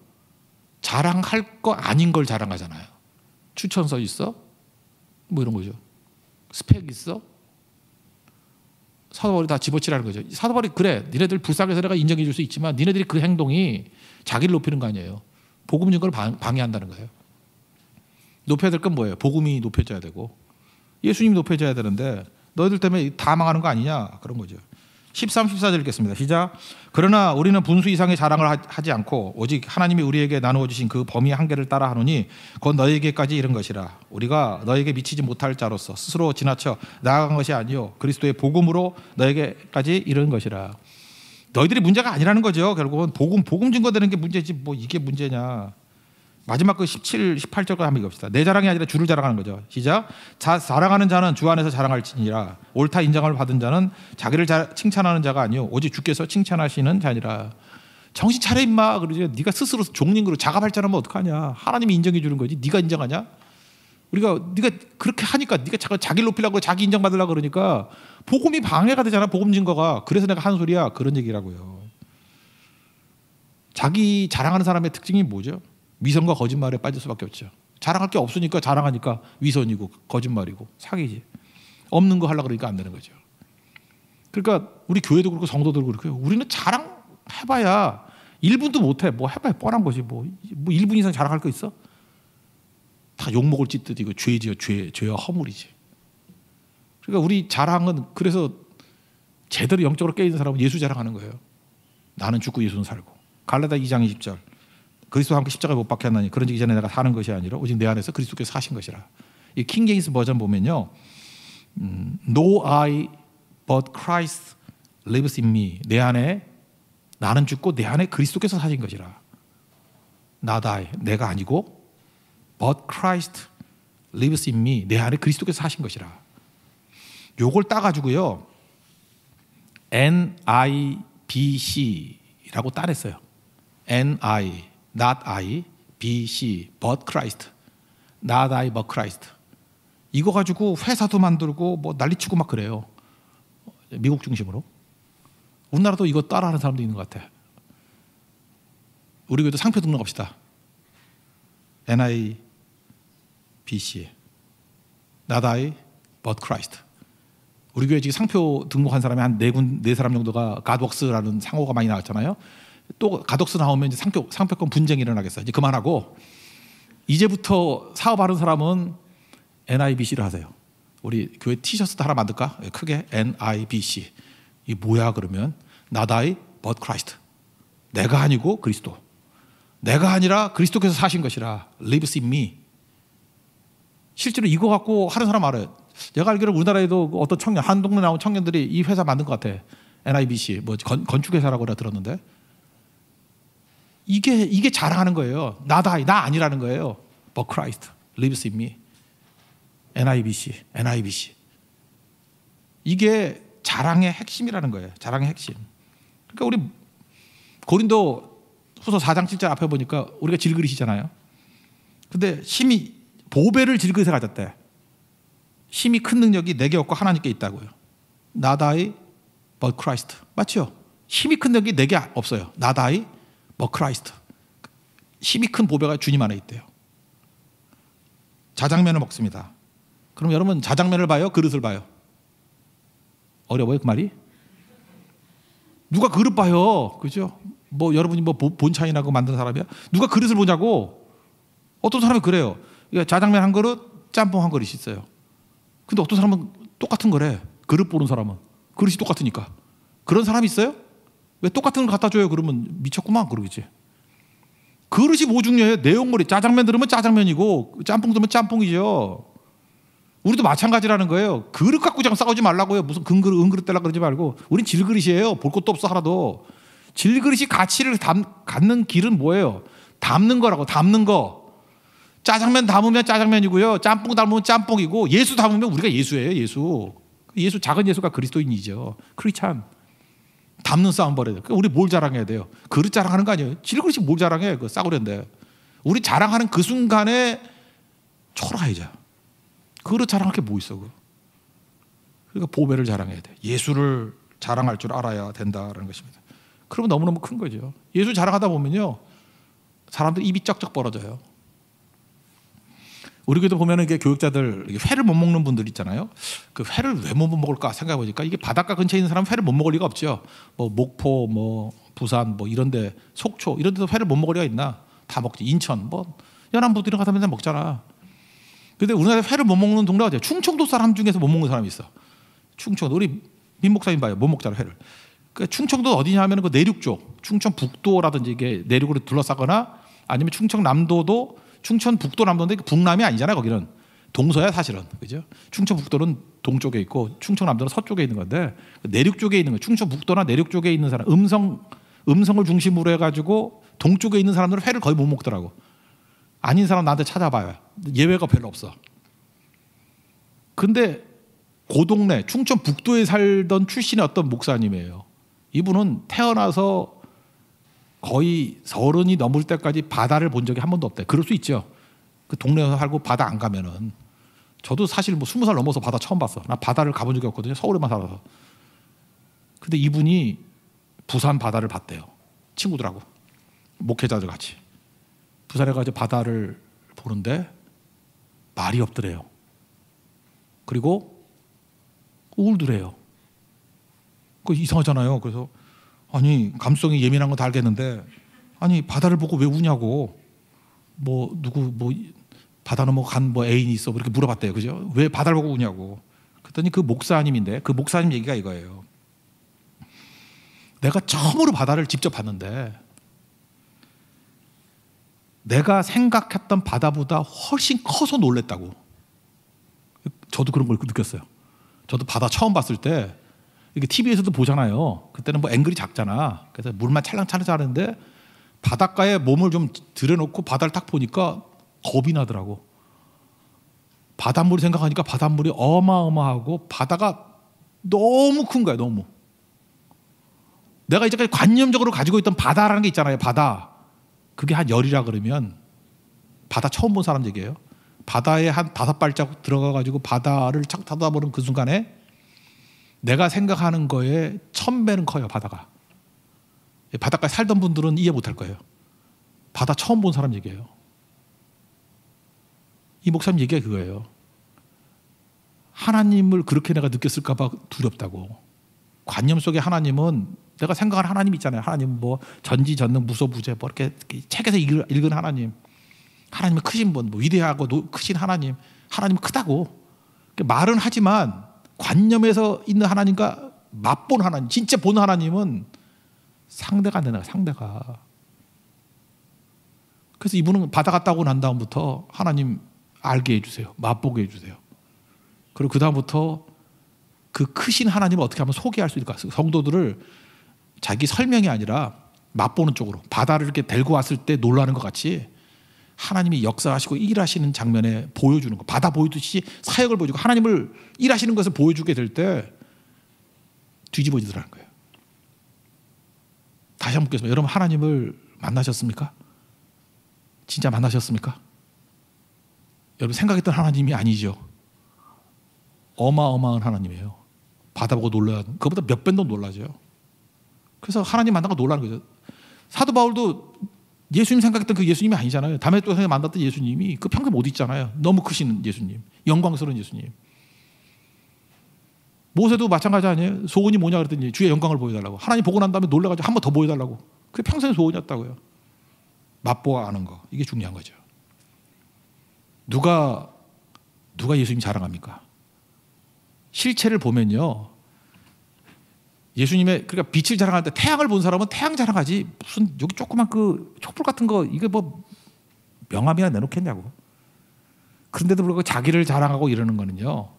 자랑할 거 아닌 걸 자랑하잖아요. 추천서 있어? 뭐 이런 거죠. 스펙 있어? 사도바울이 다 집어치라는 거죠. 사도바울이 그래, 니네들 불쌍해서 내가 인정해 줄 수 있지만 니네들이 그 행동이 자기를 높이는 거 아니에요. 복음 증거를 방해한다는 거예요. 높여야 될 건 뭐예요? 복음이 높여져야 되고 예수님이 높여져야 되는데 너희들 때문에 다 망하는 거 아니냐 그런 거죠. 13, 14절 읽겠습니다. 시작. 그러나 우리는 분수 이상의 자랑을 하지 않고 오직 하나님이 우리에게 나누어 주신 그 범위의 한계를 따라 하노니 곧 너희에게까지 이른 것이라. 우리가 너에게 미치지 못할 자로서 스스로 지나쳐 나아간 것이 아니요 그리스도의 복음으로 너에게까지 이른 것이라. 너희들이 문제가 아니라는 거죠. 결국은 복음 증거되는 게 문제지 뭐 이게 문제냐. 마지막 그 17, 18절까지 한번 읽읍시다. 내 자랑이 아니라 주를 자랑하는 거죠. 시작. 자랑하는 자는 주 안에서 자랑할지니라. 옳다 인정을 받은 자는 자기를 칭찬하는 자가 아니요 오직 주께서 칭찬하시는 자니라. 정신 차려 임마. 그러지. 네가 스스로 종님으로 자가 발전하면 어떡하냐. 하나님이 인정해 주는 거지. 네가 인정하냐? 네가 그렇게 하니까 네가 자기를 높이려고 자기 인정받으려고 그러니까 복음이 방해가 되잖아. 복음 증거가. 그래서 내가 하는 소리야. 그런 얘기라고요. 자기 자랑하는 사람의 특징이 뭐죠? 위선과 거짓말에 빠질 수밖에 없죠. 자랑할 게 없으니까 자랑하니까 위선이고 거짓말이고 사기지. 없는 거 하려고 그러니까 안 되는 거죠. 그러니까 우리 교회도 그렇고 성도도 그렇고 우리는 자랑해봐야 1분도 못해. 뭐 해봐야 뻔한 거지. 뭐 1분 이상 자랑할 거 있어? 다 욕먹을 짓듯 이거 죄지요. 죄와 허물이지. 그러니까 우리 자랑은 그래서 제대로 영적으로 깨있는 사람은 예수 자랑하는 거예요. 나는 죽고 예수는 살고. 갈라디아 2장 20절. 그리스도와 함께 십자가에 못 박혔나니 그런즉 이전에 내가 사는 것이 아니라 오직 내 안에서 그리스도께서 사신 것이라. 이 킹제임스 버전 보면요. No I but Christ lives in me. 내 안에 나는 죽고 내 안에 그리스도께서 사신 것이라. Not I. 내가 아니고 but Christ lives in me. 내 안에 그리스도께서 사신 것이라. 요걸 따가지고요. NIBC라고 따냈어요. NI, not I, BC, but Christ. Not I, but Christ. 이거 가지고 회사도 만들고 뭐 난리치고 막 그래요. 미국 중심으로. 우리나라도 이거 따라하는 사람도 있는 것 같아. 우리 교회도 상표 등록합시다. NIBC, not I, but Christ. 우리 교회 지금 상표 등록한 사람이 한 네 사람 정도가 갓웍스라는 상호가 많이 나왔잖아요. 또 갓웍스 나오면 이제 상표권 분쟁이 일어나겠어요. 이제 그만하고 이제부터 사업하는 사람은 NIBC를 하세요. 우리 교회 티셔츠도 하나 만들까? 크게 NIBC. 이게 뭐야 그러면? Not I, but Christ. 내가 아니고 그리스도. 내가 아니라 그리스도께서 사신 것이라. Lives in me. 실제로 이거 갖고 하는 사람 알아요. 내가 알기로 우리나라에도 어떤 청년, 한 동네 나온 청년들이 이 회사 만든 것 같아. NIBC, 뭐 건축회사라고 내가 들었는데 이게 자랑하는 거예요. 나 아니라는 거예요. But Christ lives in me. NIBC. 이게 자랑의 핵심이라는 거예요. 자랑의 핵심. 그러니까 우리 고린도 후서 4장 7절 앞에 보니까 우리가 질그릇이잖아요. 근데 힘이 보배를 질그릇에 가졌대. 힘이 큰 능력이 내게 없고 하나님께 있다고요. Not I, but Christ. 맞죠? 힘이 큰 능력이 내게 없어요. Not I, but Christ. 힘이 큰 보배가 주님 안에 있대요. 자장면을 먹습니다. 그럼 여러분 자장면을 봐요? 그릇을 봐요? 어려워요 그 말이? 누가 그릇 봐요? 그죠? 뭐 여러분이 뭐 본차이나고 만드는 사람이야? 누가 그릇을 보냐고? 어떤 사람이 그래요. 자장면 한 그릇, 짬뽕 한 그릇이 있어요. 근데 어떤 사람은 똑같은 거래. 그릇 보는 사람은. 그릇이 똑같으니까. 그런 사람이 있어요? 왜 똑같은 걸 갖다 줘요? 그러면 미쳤구만 그러겠지. 그릇이 뭐 중요해요? 내용물이. 짜장면 들으면 짜장면이고 짬뽕 들으면 짬뽕이죠. 우리도 마찬가지라는 거예요. 그릇 갖고 그냥 싸우지 말라고요. 무슨 은그릇 떼라 그러지 말고. 우린 질그릇이에요. 볼 것도 없어 하나도. 질그릇이 가치를 갖는 길은 뭐예요? 담는 거라고. 담는 거. 짜장면 담으면 짜장면이고요. 짬뽕 담으면 짬뽕이고 예수 담으면 우리가 예수예요. 예수 작은 예수가 그리스도인이죠. 크리스찬. 담는 싸움 벌여야 돼요. 우리 뭘 자랑해야 돼요? 그릇 자랑하는 거 아니에요? 질그릇이 뭘 자랑해? 그 싸구려인데. 우리 자랑하는 그 순간에 초라해져. 그릇 자랑할 게 뭐 있어? 그러니까 보배를 자랑해야 돼. 예수를 자랑할 줄 알아야 된다라는 것입니다. 그러면 너무너무 큰 거죠. 예수 자랑하다 보면요, 사람들 입이 쩍쩍 벌어져요. 우리 교회도 보면은 이게 교육자들 회를 못 먹는 분들 있잖아요. 그 회를 왜 못 먹을까 생각해 보니까 이게 바닷가 근처에 있는 사람은 회를 못 먹을 리가 없죠. 뭐 목포, 뭐 부산, 뭐 이런데 속초 이런 데서 회를 못 먹을 리가 있나? 다 먹지. 인천, 뭐 연안부두 이런 가다 맨날 먹잖아. 근데 우리나라에 회를 못 먹는 동네가 어디야? 충청도 사람 중에서 못 먹는 사람이 있어. 충청도. 우리 민 목사님 봐요. 못 먹잖아 회를. 그 충청도 어디냐 하면 그 내륙 쪽, 충청북도라든지 이게 내륙으로 둘러싸거나 아니면 충청남도도 충청북도 남도인데 북남이 아니잖아요. 거기는 동서야 사실은. 그죠? 충청북도는 동쪽에 있고 충청남도는 서쪽에 있는 건데 내륙 쪽에 있는 거. 충청북도나 내륙 쪽에 있는 사람 음성을 중심으로 해가지고 동쪽에 있는 사람들은 회를 거의 못 먹더라고. 아닌 사람 나한테 찾아봐요. 예외가 별로 없어. 근데 그 동네 충청북도에 살던 출신의 어떤 목사님이에요. 이분은 태어나서 거의 30이 넘을 때까지 바다를 본 적이 한 번도 없대. 그럴 수 있죠. 그 동네에서 살고 바다 안 가면은. 저도 사실 뭐 20살 넘어서 바다 처음 봤어. 나 바다를 가본 적이 없거든요. 서울에만 살아서. 근데 이분이 부산 바다를 봤대요. 친구들하고. 목회자들 같이. 부산에 가서 바다를 보는데 말이 없더래요. 그리고 우울더래요. 그 이상하잖아요. 그래서 아니 감성이 예민한 건 다 알겠는데 아니 바다를 보고 왜 우냐고 뭐 누구 뭐 바다는 뭐 간 뭐 애인이 있어 이렇게 물어봤대요. 그죠? 왜 바다를 보고 우냐고. 그랬더니 그 목사님인데 그 목사님 얘기가 이거예요. 내가 처음으로 바다를 직접 봤는데 내가 생각했던 바다보다 훨씬 커서 놀랬다고. 저도 그런 걸 느꼈어요. 저도 바다 처음 봤을 때 이게 TV에서도 보잖아요. 그때는 뭐 앵글이 작잖아. 그래서 물만 찰랑찰랑 자는데 바닷가에 몸을 좀 들여놓고 바다를 딱 보니까 겁이 나더라고. 바닷물이 생각하니까 바닷물이 어마어마하고 바다가 너무 큰 거야. 너무. 내가 이제까지 관념적으로 가지고 있던 바다라는 게 있잖아요. 바다. 그게 한 열이라 그러면 바다 처음 본 사람 얘기예요. 바다에 한 5발자국 들어가가지고 바다를 착 쳐다보는 그 순간에 내가 생각하는 거에 1000배는 커요. 바다가. 바닷가에 살던 분들은 이해 못할 거예요. 바다 처음 본 사람 얘기예요. 이 목사님 얘기가 그거예요. 하나님을 그렇게 내가 느꼈을까 봐 두렵다고. 관념 속에 하나님은 내가 생각하는 하나님 있잖아요. 하나님은 뭐 전지전능 무소부재 뭐 이렇게 책에서 읽은 하나님. 하나님은 크신 분, 뭐 위대하고 크신 하나님. 하나님은 크다고. 말은 하지만 관념에서 있는 하나님과 맛본 하나님, 진짜 본 하나님은 상대가 안 되나, 상대가. 그래서 이분은 바다 갔다 오고 난 다음부터 하나님 알게 해주세요. 맛보게 해주세요. 그리고 그 다음부터 그 크신 하나님을 어떻게 하면 소개할 수 있을까? 성도들을 자기 설명이 아니라 맛보는 쪽으로 바다를 이렇게 데리고 왔을 때 놀라는 것 같이 하나님이 역사하시고 일하시는 장면에 보여주는 거. 바다 보여주듯이 사역을 보여주고 하나님을 일하시는 것을 보여주게 될 때 뒤집어지더라는 거예요. 다시 한번 묻겠습니다. 여러분 하나님을 만나셨습니까? 진짜 만나셨습니까? 여러분 생각했던 하나님이 아니죠. 어마어마한 하나님이에요. 바다 보고 놀라야 그보다 몇 배도 놀라죠. 그래서 하나님 만나고 놀라는 거죠. 사도 바울도 예수님 생각했던 그 예수님이 아니잖아요. 다메섹에서 만났던 예수님이 그 평생 못 있잖아요. 너무 크신 예수님, 영광스러운 예수님. 모세도 마찬가지 아니에요. 소원이 뭐냐 그랬더니 주의 영광을 보여달라고. 하나님 보고 난 다음에 놀라가지고 한 번 더 보여달라고. 그게 평생 소원이었다고요. 맛보아 아는 거. 이게 중요한 거죠. 누가 예수님 자랑합니까? 실체를 보면요. 예수님의 그러니까 빛을 자랑할 때 태양을 본 사람은 태양 자랑하지 무슨 여기 조그만 그 촛불 같은 거 이게 뭐 명함이나 내놓겠냐고. 그런데도 불구하고 자기를 자랑하고 이러는 거는요.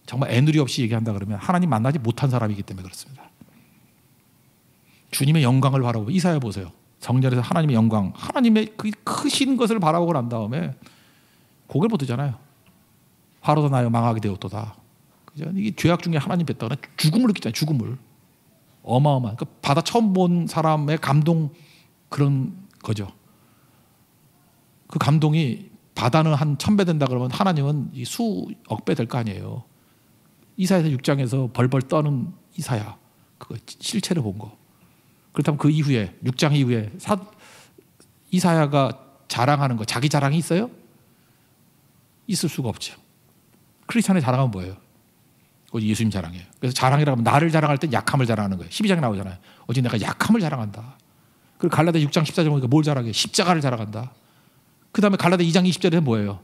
정말 애누리 없이 얘기한다 그러면 하나님 만나지 못한 사람이기 때문에 그렇습니다. 주님의 영광을 바라보고 이사야 보세요. 정렬에서 하나님의 영광, 하나님의 그 크신 것을 바라보고 난 다음에 고개를 못 들잖아요. 화로도 나요 망하게 되었도다. 그죠? 이게 죄악 중에 하나님 뵀다가 죽음을 느끼잖아요. 죽음을. 어마어마한. 그러니까 바다 처음 본 사람의 감동 그런 거죠. 그 감동이 바다는 한 1000배 된다 그러면 하나님은 수억 배 될 거 아니에요. 이사야서 6장에서 벌벌 떠는 이사야. 그거 실체를 본 거. 그렇다면 그 이후에 6장 이후에 이사야가 자랑하는 거 자기 자랑이 있어요? 있을 수가 없죠. 크리스찬의 자랑은 뭐예요? 예수님 자랑이에요. 그래서 자랑이라고 하면 나를 자랑할 때 약함을 자랑하는 거예요. 12장에 나오잖아요. 어제 내가 약함을 자랑한다. 그리고 갈라디아 6장 14절 보니까 뭘 자랑해? 십자가를 자랑한다. 그 다음에 갈라디아 2장 20절에 뭐예요?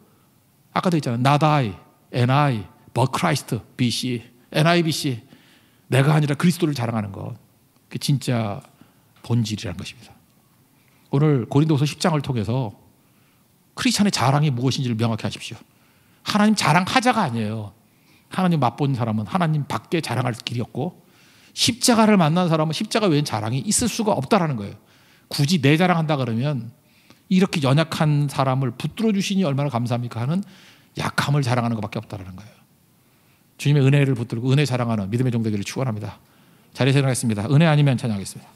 아까도 있잖아요. Not I, and I, but Christ, BC, and I, BC. 내가 아니라 그리스도를 자랑하는 것. 그게 진짜 본질이라는 것입니다. 오늘 고린도후서 10장을 통해서 크리스찬의 자랑이 무엇인지를 명확히 하십시오. 하나님 자랑하자가 아니에요. 하나님 맛본 사람은 하나님 밖에 자랑할 길이 없고 십자가를 만난 사람은 십자가 외엔 자랑이 있을 수가 없다라는 거예요. 굳이 내 자랑한다 그러면 이렇게 연약한 사람을 붙들어 주시니 얼마나 감사합니까 하는 약함을 자랑하는 것밖에 없다라는 거예요. 주님의 은혜를 붙들고 은혜 자랑하는 믿음의 종되기를 축원합니다. 자리에서 일어나겠습니다. 은혜 아니면 찬양하겠습니다.